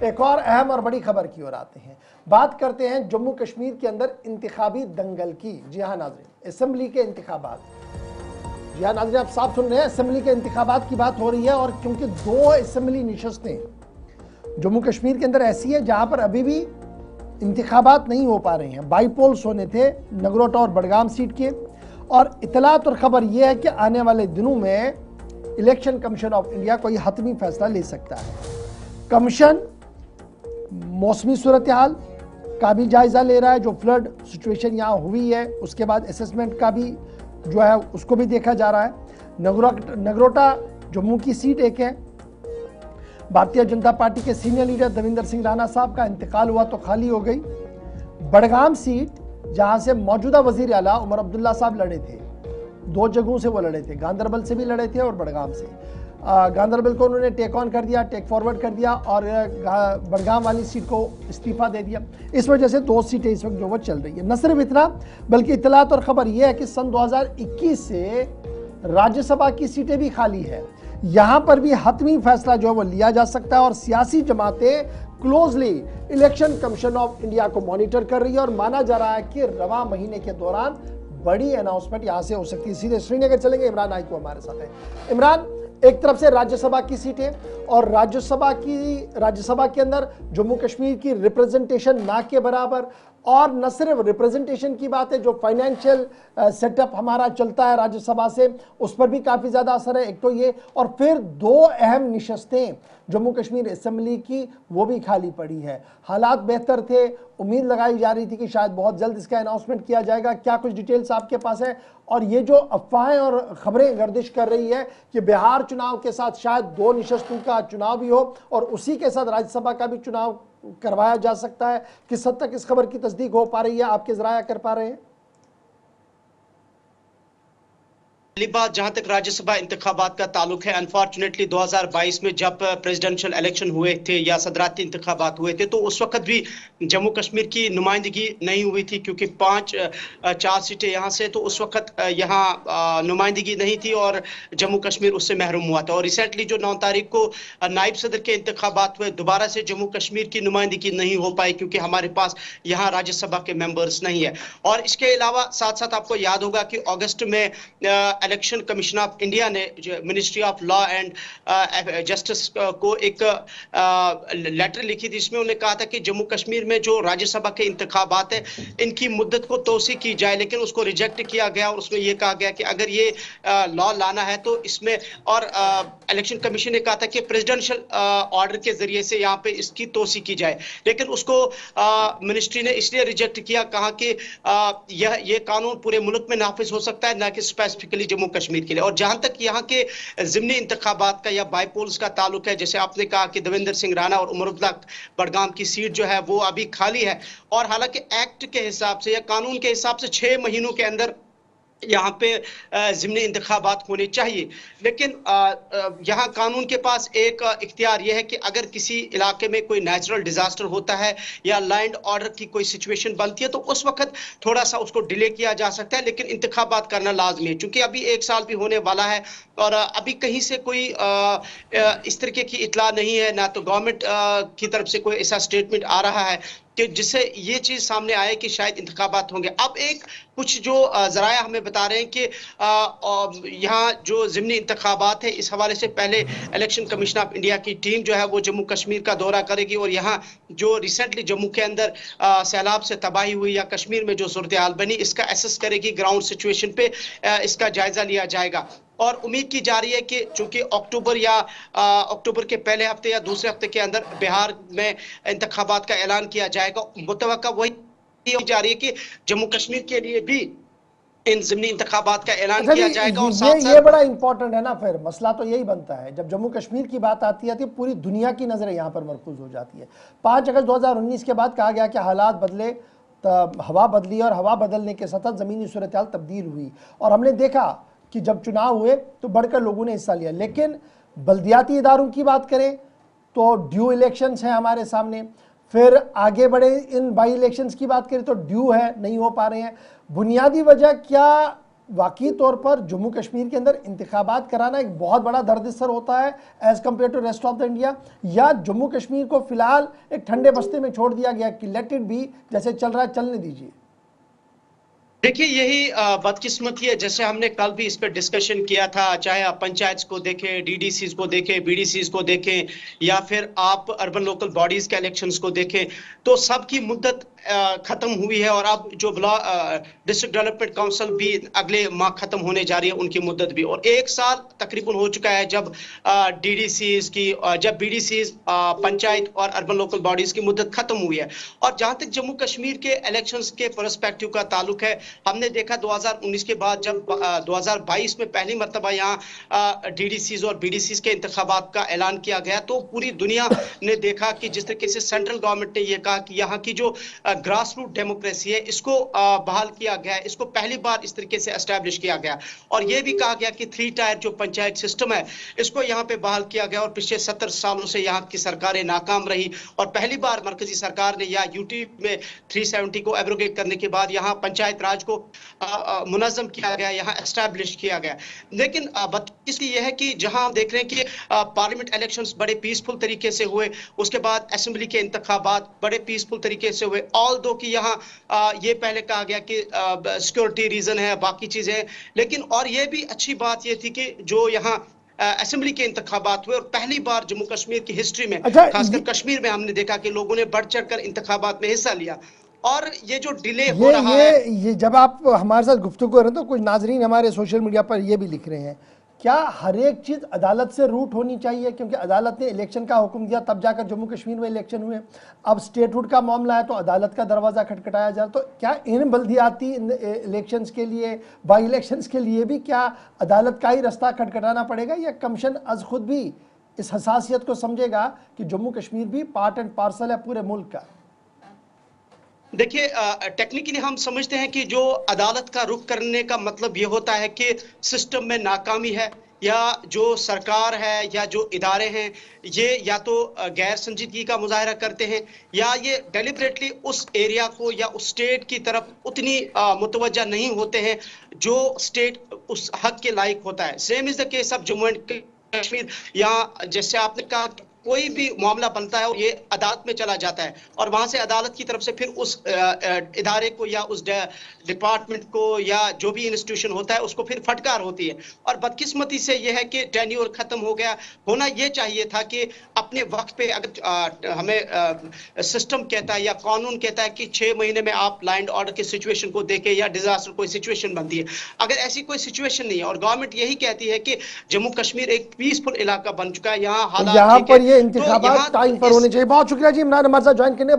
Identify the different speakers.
Speaker 1: एक और अहम और बड़ी खबर की ओर आते हैं। बात करते हैं जम्मू कश्मीर के अंदर इंतखाबी दंगल की। जी हाँ नाज़रीन, असेंबली के इंतखाबात। जी हाँ नाज़रीन, आप साफ सुन रहे हैं, असेंबली के इंतखाबात की बात हो रही है। और क्योंकि 2 असेंबली नशस्तें जम्मू कश्मीर के अंदर ऐसी है जहां पर अभी भी इंतखाबात नहीं हो पा रहे हैं। बाईपोल्स होने थे नगरोटा और बडगाम सीट के। और इतलात और खबर यह है कि आने वाले दिनों में इलेक्शन कमीशन ऑफ इंडिया कोई हतमी फैसला ले सकता है। कमीशन मौसमी सूरत हाल का भी जायजा ले रहा है, जो फ्लड सिचुएशन यहाँ हुई है उसके बाद असेसमेंट का भी जो है उसको भी देखा जा रहा है। नगरोटा जम्मू की सीट एक है। भारतीय जनता पार्टी के सीनियर लीडर देवेंद्र सिंह राणा साहब का इंतकाल हुआ तो खाली हो गई। बडगाम सीट जहां से मौजूदा वजीर आला उमर अब्दुल्ला साहब लड़े थे, 2 जगहों से वो लड़े थे, गांधरबल से भी लड़े थे और बडगाम से। गांधरबल को उन्होंने टेक ऑन कर दिया, टेक फॉरवर्ड कर दिया और बडगाम वाली सीट को इस्तीफा दे दिया। इस वजह से 2 सीटें इस वक्त जो वो चल रही है। न सिर्फ इतना बल्कि इतलात और खबर यह है कि सन 2021 से राज्यसभा की सीटें भी खाली है। यहां पर भी हतमी फैसला जो है वो लिया जा सकता है और सियासी जमातें closely election commission of India को मॉनिटर कर रही है और माना जा रहा है कि रवां महीने के दौरान बड़ी अनाउंसमेंट यहां से हो सकती है। सीधे श्रीनगर चलेंगे, इमरान नाइको हमारे साथ है। इमरान, एक तरफ से राज्यसभा की सीटें और राज्यसभा के अंदर जम्मू कश्मीर की रिप्रेजेंटेशन ना के बराबर, और न सिर्फ रिप्रेजेंटेशन की बात है, जो फाइनेंशियल सेटअप हमारा चलता है राज्यसभा से उस पर भी काफ़ी ज़्यादा असर है। एक तो ये, और फिर 2 अहम निशस्तें जम्मू कश्मीर असेंबली की वो भी खाली पड़ी है। हालात बेहतर थे, उम्मीद लगाई जा रही थी कि शायद बहुत जल्द इसका अनाउंसमेंट किया जाएगा। क्या कुछ डिटेल्स आपके पास है? और ये जो अफवाहें और खबरें गर्दिश कर रही है कि बिहार चुनाव के साथ शायद 2 निशस्तों का चुनाव भी हो और उसी के साथ राज्यसभा का भी चुनाव करवाया जा सकता है, किस हद तक इस खबर की तस्दीक हो पा रही है, आपके ज़राया कर पा रहे हैं?
Speaker 2: पहली बात, जहां तक राज्यसभा इंतखाबात का ताल्लुक है, अनफॉर्चुनेटली 2022 में जब प्रेसिडेंशियल इलेक्शन हुए थे या सदराती इंतखाबात हुए थे तो उस वक्त भी जम्मू कश्मीर की नुमाइंदगी नहीं हुई थी, क्योंकि 4 सीटें यहाँ से, तो उस वक्त यहाँ नुमाइंदगी नहीं थी और जम्मू कश्मीर उससे महरूम हुआ था। और रिसेंटली जो 9 तारीख को नायब सदर के इंतखाबात हुए, दोबारा से जम्मू कश्मीर की नुमाइंदगी नहीं हो पाई क्योंकि हमारे पास यहाँ राज्यसभा के मेंबर्स नहीं है। और इसके अलावा साथ साथ आपको याद होगा कि अगस्त में इलेक्शन कमीशन ऑफ इंडिया ने ministry of law and justice को एक लेटर लिखी थी। इसमें उन्होंने कहा था कि जम्मू कश्मीर में जो राज्यसभा के इंतखाबात है इनकी मुद्दत को तोसी की जाए, लेकिन उसको रिजेक्ट किया गया और उसमें यह कहा गया कि अगर ये लॉ लाना है तो इसमें, और इलेक्शन कमीशन ने कहा था कि प्रेसिडेंशियल ऑर्डर के जरिए से यहाँ पे इसकी तोसी की जाए, लेकिन उसको मिनिस्ट्री ने इसलिए रिजेक्ट किया, कहा कि यह कानून पूरे मुल्क में नाफिज हो सकता है, ना कि स्पेसिफिकली जम्मू कश्मीर के लिए। और जहां तक यहाँ के ज़िमनी इंतखाबात का या बाईपोल्स का ताल्लुक है, जैसे आपने कहा कि देवेंद्र सिंह राणा और उमर अब्दुल्ला बडगाम की सीट जो है वो अभी खाली है, और हालांकि एक्ट के हिसाब से या कानून के हिसाब से 6 महीनों के अंदर यहाँ पे ज़िमनी इंतखाबात होने चाहिए। लेकिन यहाँ कानून के पास एक इख्तियार यह है कि अगर किसी इलाके में कोई नेचुरल डिजास्टर होता है या लॉ एंड ऑर्डर की कोई सिचुएशन बनती है तो उस वक्त थोड़ा सा उसको डिले किया जा सकता है, लेकिन इंतखाबात करना लाजमी है, क्योंकि अभी 1 साल भी होने वाला है और अभी कहीं से कोई इस तरीके की इतला नहीं है, ना तो गवर्नमेंट की तरफ से कोई ऐसा स्टेटमेंट आ रहा है कि जिससे ये चीज सामने आए कि शायद इंतखाबात होंगे। अब एक कुछ जो जराया हमें बता रहे हैं कि यहाँ जो ज़िमनी इंतखाबात है, इस हवाले से पहले इलेक्शन कमीशन ऑफ इंडिया की टीम जो है वो जम्मू कश्मीर का दौरा करेगी और यहाँ जो रिसेंटली जम्मू के अंदर सैलाब से तबाही हुई या कश्मीर में जो सूरत हाल बनी, इसका एसेस करेगी, ग्राउंड सिचुएशन पे इसका जायजा लिया जाएगा। और उम्मीद की जा रही है कि चूंकि अक्टूबर के पहले हफ्ते या दूसरे हफ्ते के अंदर बिहार में इंतखाबात का ऐलान किया जाएगा, मुतवक्का वही जा रही है कि जम्मू कश्मीर के लिए भी इन ज़िमनी इंतखाबात का ऐलान किया जाएगा। और साथ
Speaker 1: ये बड़ा इंपॉर्टेंट है ना, फिर मसला तो यही बनता है जब जम्मू कश्मीर की बात आती है तो पूरी दुनिया की नजरें यहाँ पर मरकूज हो जाती है। 5 अगस्त 2019 के बाद कहा गया कि हालात बदले, हवा बदली और हवा बदलने के साथ ज़मीनी सूरत हाल तब्दील हुई और हमने देखा कि जब चुनाव हुए तो बढ़कर लोगों ने हिस्सा लिया। लेकिन बल्दियाती इदारों की बात करें तो ड्यू इलेक्शंस हैं हमारे सामने, फिर आगे बढ़े इन बाई इलेक्शंस की बात करें तो ड्यू है, नहीं हो पा रहे हैं। बुनियादी वजह क्या वाकई तौर पर जम्मू कश्मीर के अंदर इंतखाबात कराना एक बहुत बड़ा दर्द-ए-सर होता है as compared to rest of the India, या जम्मू कश्मीर को फिलहाल एक ठंडे बस्ते में छोड़ दिया गया कि लेट इट बी, जैसे चल रहा है चलने दीजिए?
Speaker 2: देखिए, यही बदकिस्मती है। जैसे हमने कल भी इस पे डिस्कशन किया था, चाहे आप पंचायत को देखें, डीडीसीज को देखें, बीडीसीज को देखें, या फिर आप अर्बन लोकल बॉडीज के इलेक्शंस को देखें, तो सबकी मुद्दत खत्म हुई है। और अब जो डिस्ट्रिक्ट डेवलपमेंट काउंसिल भी अगले माह खत्म होने जा रही है, उनकी मुद्दत भी। और 1 साल तकरीबन हो चुका है जब डीडीसीज की, जब बीडीसीज, पंचायत और अर्बन लोकल बॉडीज की मुद्दत खत्म हुई है। और जहां तक जम्मू कश्मीर के इलेक्शंस के पर्सपेक्टिव का ताल्लुक है, हमने देखा 2019 के बाद जब 2022 में पहली मर्तबा यहाँ डीडीसीज और बीडीसीज के इंतखाबात का ऐलान किया गया, तो पूरी दुनिया ने देखा कि जिस तरीके से सेंट्रल गवर्नमेंट ने यह कहा कि यहाँ की जो ग्रास रूट डेमोक्रेसी है, इसको बहाल किया गया, इसको पहली बार इस तरीके से एस्टैब्लिश किया गया। और यह भी कहा गया कि 3 टायर जो पंचायत सिस्टम है, इसको यहाँ पे बहाल किया गया। और पिछले 70 सालों से यहाँ की सरकारें नाकाम रही, और पहली बार मरकजी सरकार ने या यूटी में 370 को एब्रोगेट करने के बाद यहाँ पंचायत राज को मुनज़्ज़म किया गया, यहाँ एस्टैब्लिश किया गया। लेकिन बदकिस्मती यह है कि जहां हम देख रहे हैं कि पार्लियामेंट इलेक्शंस बड़े पीसफुल तरीके से हुए, उसके बाद असेंबली के इंतखाबात बड़े पीसफुल तरीके से हुए, ऑल दो कि यहाँ ये पहले कहा गया कि सिक्योरिटी रीजन है, बाकी चीजें, लेकिन और ये भी अच्छी बात ये थी कि जो यहाँ असेंबली के इंतखाबात हुए, और पहली बार जम्मू कश्मीर की हिस्ट्री में, खासकर कश्मीर में, हमने देखा कि लोगों ने बढ़ चढ़कर इंतखाबात में हिस्सा लिया। और ये जो डिले हो रहा है,
Speaker 1: ये जब आप हमारे साथ गुफ्तगू कर रहे हैं तो कुछ नाजरीन हमारे सोशल मीडिया पर ये भी लिख रहे हैं, क्या हर एक चीज़ अदालत से रूट होनी चाहिए? क्योंकि अदालत ने इलेक्शन का हुक्म दिया, तब जाकर जम्मू कश्मीर में इलेक्शन हुए। अब स्टेटहुड का मामला है तो अदालत का दरवाज़ा खटखटाया जा रहा, तो क्या इन बल्दियाती इलेक्शंस के लिए, बाई इलेक्शंस के लिए भी क्या अदालत का ही रास्ता खटखटाना पड़ेगा, या कमीशन अज खुद भी इस हसासियत को समझेगा कि जम्मू कश्मीर भी पार्ट एंड पार्सल है पूरे मुल्क का?
Speaker 2: देखिए, टेक्निकली हम समझते हैं कि जो अदालत का रुख करने का मतलब ये होता है कि सिस्टम में नाकामी है, या जो सरकार है या जो इदारे हैं, ये या तो गैर संजीदगी का मुजाहरा करते हैं, या ये डेलिबरेटली उस एरिया को या उस स्टेट की तरफ उतनी मुतवज्जा नहीं होते हैं जो स्टेट उस हक के लायक होता है। Same is the case of Jammu and Kashmir. यहाँ जैसे आपने कहा, कोई भी मामला बनता है और ये अदालत में चला जाता है, और वहां से अदालत की तरफ से फिर उस इदारे को या उस डिपार्टमेंट को या जो भी इंस्टीट्यूशन होता है उसको फिर फटकार होती है। और बदकिस्मती से यह है कि टेन्योर खत्म हो गया। होना यह चाहिए था कि अपने वक्त पे, अगर हमें सिस्टम कहता है या कानून कहता है कि 6 महीने में आप लैंड ऑर्डर की सिचुएशन को देखें, या डिजास्टर कोई सिचुएशन बनती है, अगर ऐसी कोई सिचुएशन नहीं है और गवर्नमेंट यही कहती है कि जम्मू कश्मीर एक पीसफुल इलाका बन चुका है, यहाँ हालात
Speaker 1: इंतखाबात टाइम पर होने चाहिए। बहुत शुक्रिया जी इमरान हमारे साथ ज्वाइन करने।